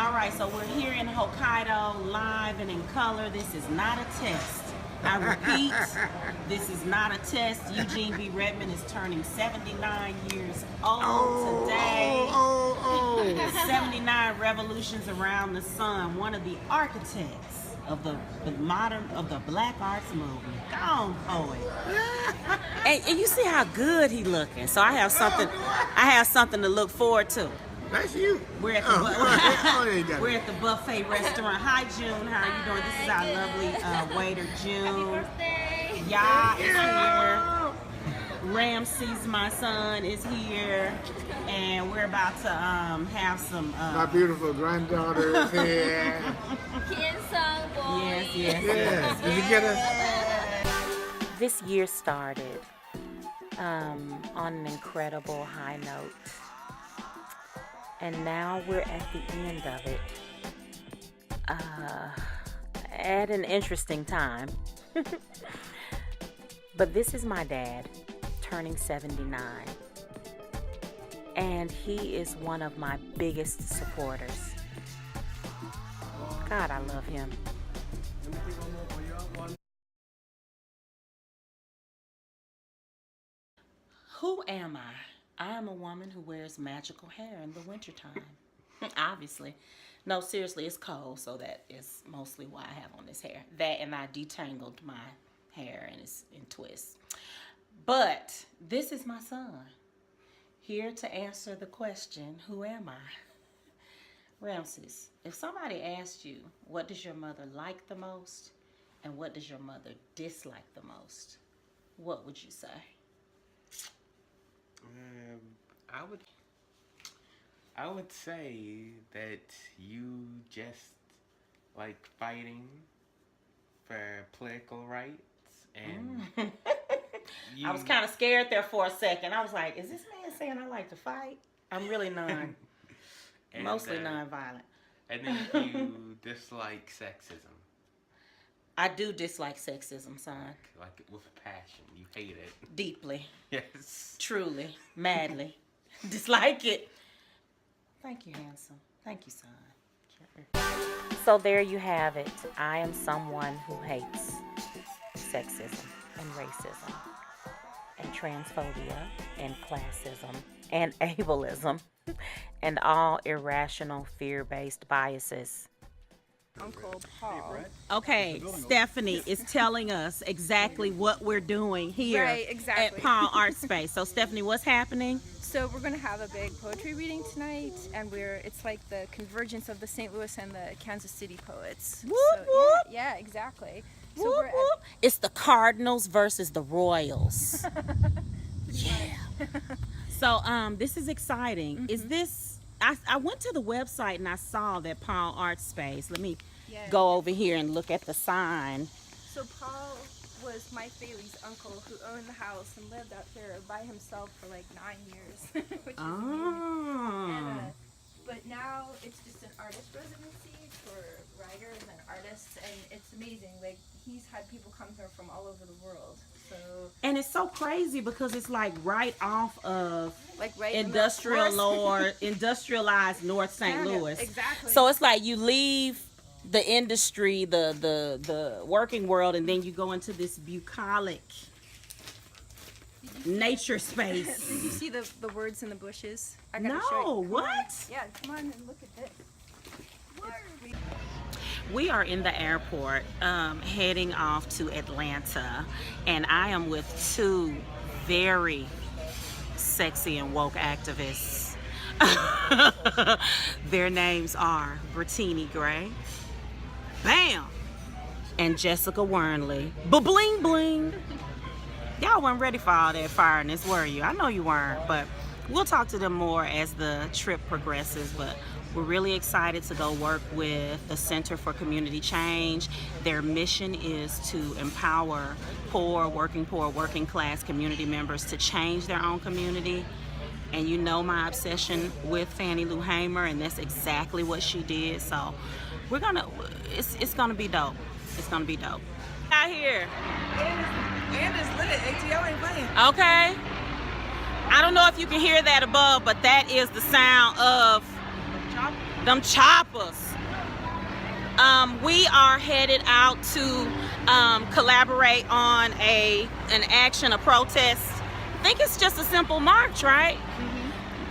All right, so we're here in Hokkaido, live and in color. This is not a test. I repeat, this is not a test. Eugene B. Redmond is turning 79 years old today. 79 revolutions around the sun. One of the architects of the Black Arts movement. Go on, poet. And you see how good he looking. So I have something to look forward to. That's you. We're at the buffet restaurant. Hi, June. How are you doing? This is our lovely waiter, June. Ya is here. Ramses, my son, is here, and we're about to have some. My beautiful granddaughter is here. Yes. Did you get her? This year started on an incredible high note. And now we're at the end of it, at an interesting time. But this is my dad, turning 79. And he is one of my biggest supporters. God, I love him. Who am I? I am a woman who wears magical hair in the wintertime. Obviously. No, seriously, it's cold, so that is mostly why I have on this hair. That, and I detangled my hair and it's in twists. But this is my son, here to answer the question, who am I? Ramses, if somebody asked you, what does your mother like the most and what does your mother dislike the most, what would you say? I would say that you just like fighting for political rights, and I was kind of scared there for a second. I was like, is this man saying I like to fight? I'm really mostly non-violent. And then you dislike sexism. I do dislike sexism, son. Like with passion. You hate it. Deeply. Yes. Truly. Madly. Dislike it. Thank you, handsome. Thank you, son. Sure. So there you have it. I am someone who hates sexism and racism and transphobia and classism and ableism and all irrational fear-based biases. Uncle Paul. Okay, Stephanie is telling us exactly what we're doing here at Paul Art Space. So Stephanie, what's happening? So we're going to have a big poetry reading tonight, and it's like the convergence of the St. Louis and the Kansas City poets. Whoop, whoop. Yeah, exactly. So whoop, whoop. It's the Cardinals versus the Royals. Yeah. So this is exciting. Mm-hmm. Is this I went to the website and I saw that Paul Art Space. Let me go over here and look at the sign. So Paul was Mike Bailey's uncle who owned the house and lived out there by himself for like 9 years, which is amazing. But now it's just an artist residency for writers and artists, and it's amazing. Like, he's had people come here from all over the world. So, and it's so crazy because it's like right off of industrialized North St. Louis. Exactly. So it's like you leave the industry, the working world, and then you go into this bucolic nature space. Did you see the words in the bushes? I gotta show you. No, what? Yeah, come on and look at this. We are in the airport heading off to Atlanta, and I am with two very sexy and woke activists. Their names are Brittany Gray, bam, and Jessica Wernley, ba-bling bling. Y'all weren't ready for all that fireness, were you? I know you weren't, but we'll talk to them more as the trip progresses. But we're really excited to go work with the Center for Community Change. Their mission is to empower working class community members to change their own community. And you know my obsession with Fannie Lou Hamer, and that's exactly what she did. So it's gonna be dope. It's gonna be dope. Out here. And it's lit. ATL ain't playing. Okay. I don't know if you can hear that above, but that is the sound of them choppers. We are headed out to collaborate on an action, a protest. I think it's just a simple march, right?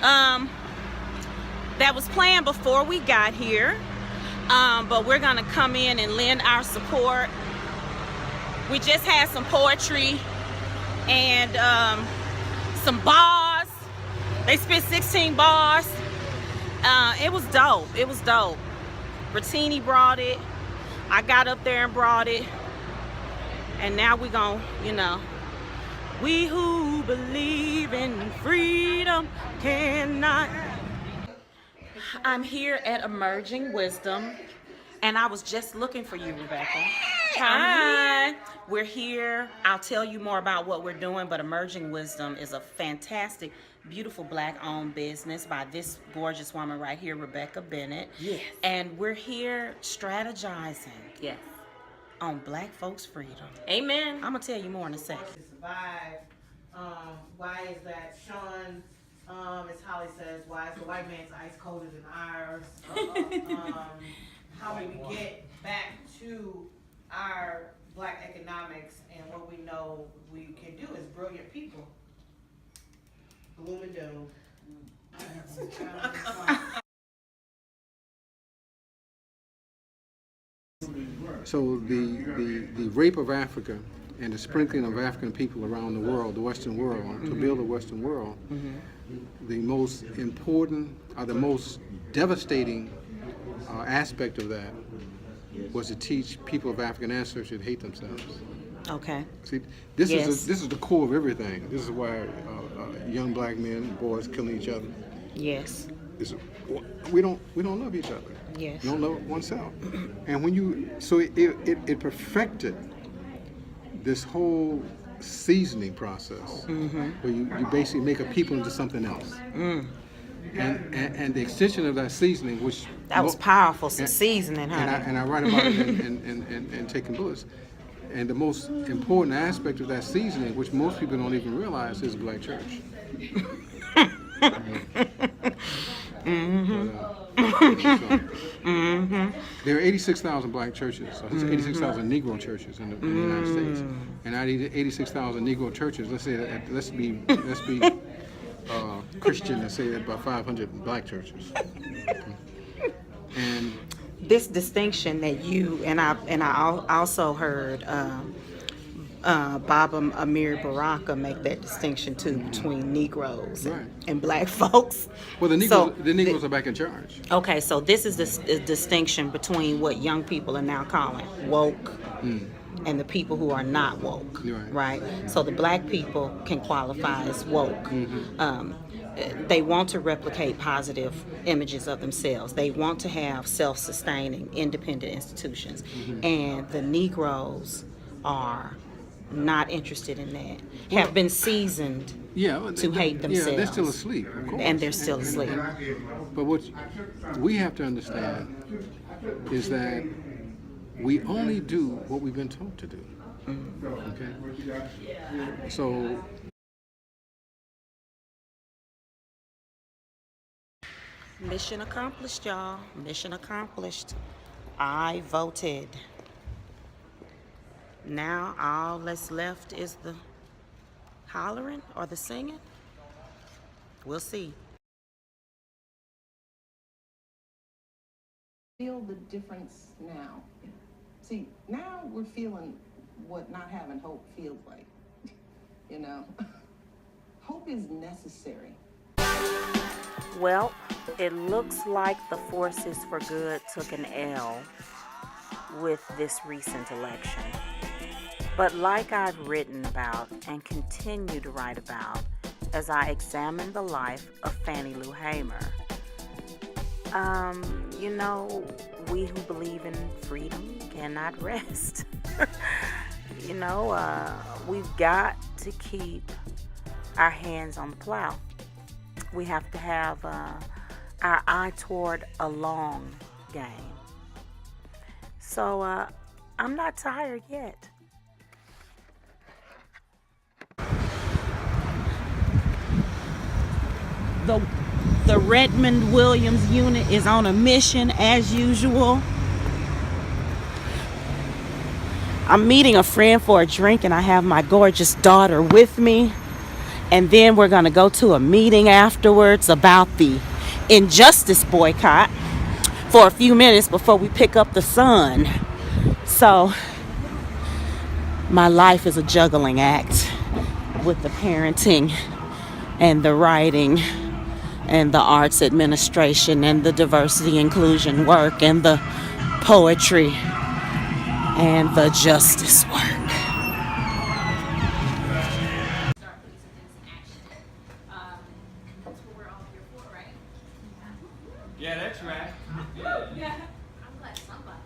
That was planned before we got here, but we're gonna come in and lend our support. We just had some poetry and some bars. They spit 16 bars. It was dope. It was dope. Bertini brought it. I got up there and brought it. And now we gon', you know, we who believe in freedom cannot. I'm here at Emerging Wisdom, and I was just looking for you, Rebecca. Hi. We're here. I'll tell you more about what we're doing, but Emerging Wisdom is a fantastic, beautiful Black-owned business by this gorgeous woman right here, Rebecca Bennett. Yes. And we're here strategizing Yes. on Black folks' freedom. Amen. I'm gonna tell you more in a second. Survive. Why is that Sean, as Holly says, why is the white man's ice colder than ours? How do we get back to our Black economics, and what we know we can do as brilliant people? Gloom and doom. So the rape of Africa and the sprinkling of African people around the world, the Western world, to build a Western world, the most important or the most devastating aspect of that was to teach people of African ancestry to hate themselves. Okay. See, this Yes. this is the core of everything. This is why young Black men, boys, killing each other. Yes. We don't love each other. Yes. You don't love oneself. And when you, so it perfected this whole seasoning process, where you basically make a people into something else. And the extension of that seasoning, which That was powerful, some seasoning, honey. and I write about it in Taking Bullets. And the most important aspect of that seasoning, which most people don't even realize, is Black church. There are 86,000 Black churches, so it's 86,000 Negro churches in the United States, and out of 86,000 Negro churches, let's be Christian and say that about 500 Black churches. And This distinction that you and I also heard Baba Amir Baraka make that distinction too between Negroes and Black folks. well, the Negroes, So, the Negroes are back in charge. Okay, so this is the distinction between what young people are now calling woke and the people who are not woke, right? So the Black people can qualify as woke. They want to replicate positive images of themselves. They want to have self-sustaining, independent institutions. And the Negroes are not interested in that, have been seasoned to hate themselves. Yeah, they're still asleep, of course. And they're still asleep. But what we have to understand is that we only do what we've been told to do. Okay? So Mission accomplished, y'all. Mission accomplished. I voted. Now all that's left is the hollering or the singing. We'll see. Feel the difference now. See, now we're feeling what not having hope feels like. You know, hope is necessary. Well, it looks like the forces for good took an L with this recent election. But like I've written about and continue to write about as I examine the life of Fannie Lou Hamer, you know, we who believe in freedom cannot rest. You know, we've got to keep our hands on the plow. We have to have our eye toward a long game. So I'm not tired yet. The The Redmond Williams unit is on a mission as usual. I'm meeting a friend for a drink, and I have my gorgeous daughter with me. And then we're going to go to a meeting afterwards about the injustice boycott for a few minutes before we pick up the son. So my life is a juggling act with the parenting and the writing and the arts administration and the diversity inclusion work and the poetry and the justice work. Start putting some things in action. That's what we're all here for, right? Yeah, that's right. I'm glad somebody.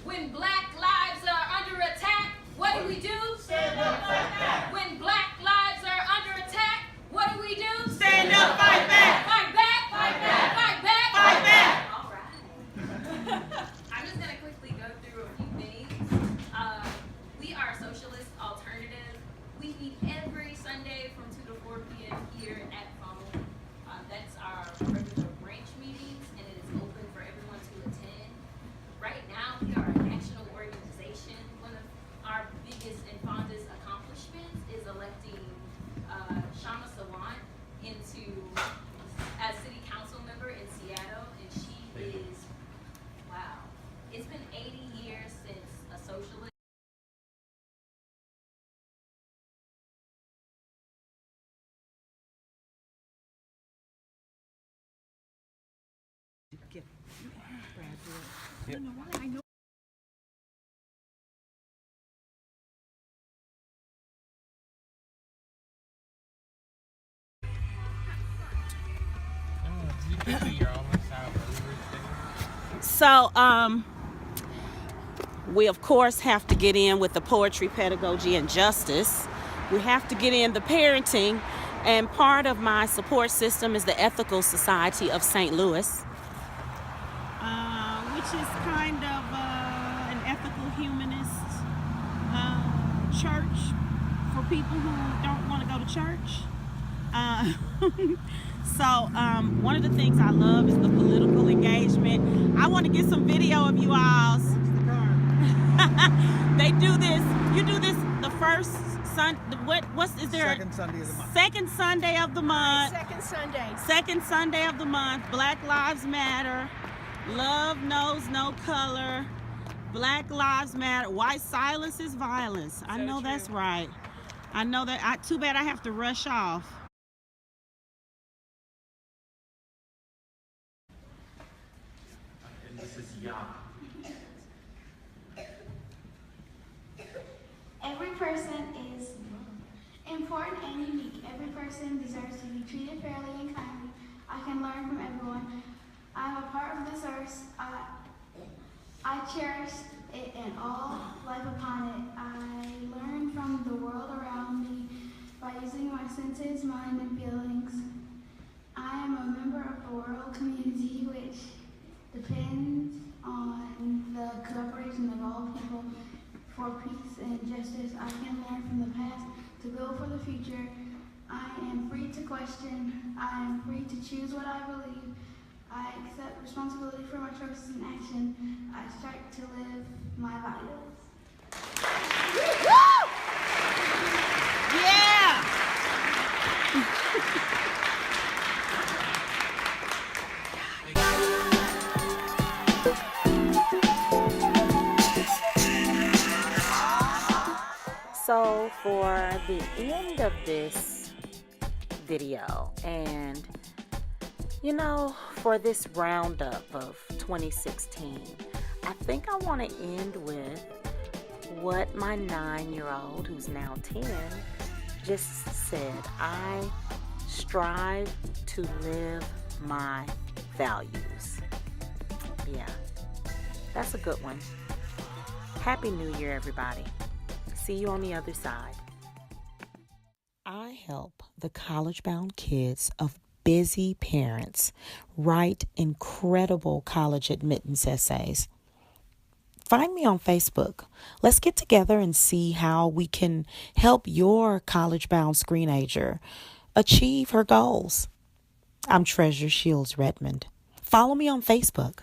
When black lives are under attack, what do we do? Stand up, fight back. When black lives are under attack, what do we do? Stand up, fight back. Fight back. Fight back. Fight back. Fight back. All right. I'm just gonna quickly go through a few things. We are Socialist Alternative. We meet every Sunday from 2 to 4 p.m. here at Phone. That's our regular branch meetings, and it is open for everyone to attend. Right now, we are a national organization. One of our biggest and fondest accomplishments is electing Shama Sawant as city council member in Seattle, and she is, wow. It's been 80 years since a socialist. So, we of course have to get in with the poetry, pedagogy, and justice. We have to get in the parenting, and part of my support system is the Ethical Society of St. Louis, which is kind of an ethical humanist church for people who don't want to go to church. So one of the things I love is the political engagement. I want to get some video of you all. They do this. You do this the first Second Sunday of the month. Second Sunday of the month. Second Sunday. Second Sunday of the month. Black Lives Matter. Love knows no color. Black Lives Matter. White silence is violence. I know that's right. I know that. Too bad I have to rush off. This is Yah. Every person is important and unique. Every person deserves to be treated fairly and kindly. I can learn from everyone. I am a part of this earth. I cherish it and all life upon it. I learn from the world around me by using my senses, mind, and feelings. I am a member of the world community, which depends on the cooperation of all people for peace and justice. I can learn from the past to build for the future. I am free to question. I am free to choose what I believe. I accept responsibility for my choices and action. I strive to live my values. Yeah! So for the end of this video, and for this roundup of 2016, I think I want to end with what my 9-year-old, who's now 10, just said. I strive to live my values. Yeah, that's a good one. Happy New Year, everybody. See you on the other side. I help the college-bound kids of busy parents write incredible college admittance essays. Find me on Facebook. Let's get together and see how we can help your college-bound screenager achieve her goals. I'm Treasure Shields Redmond. Follow me on Facebook.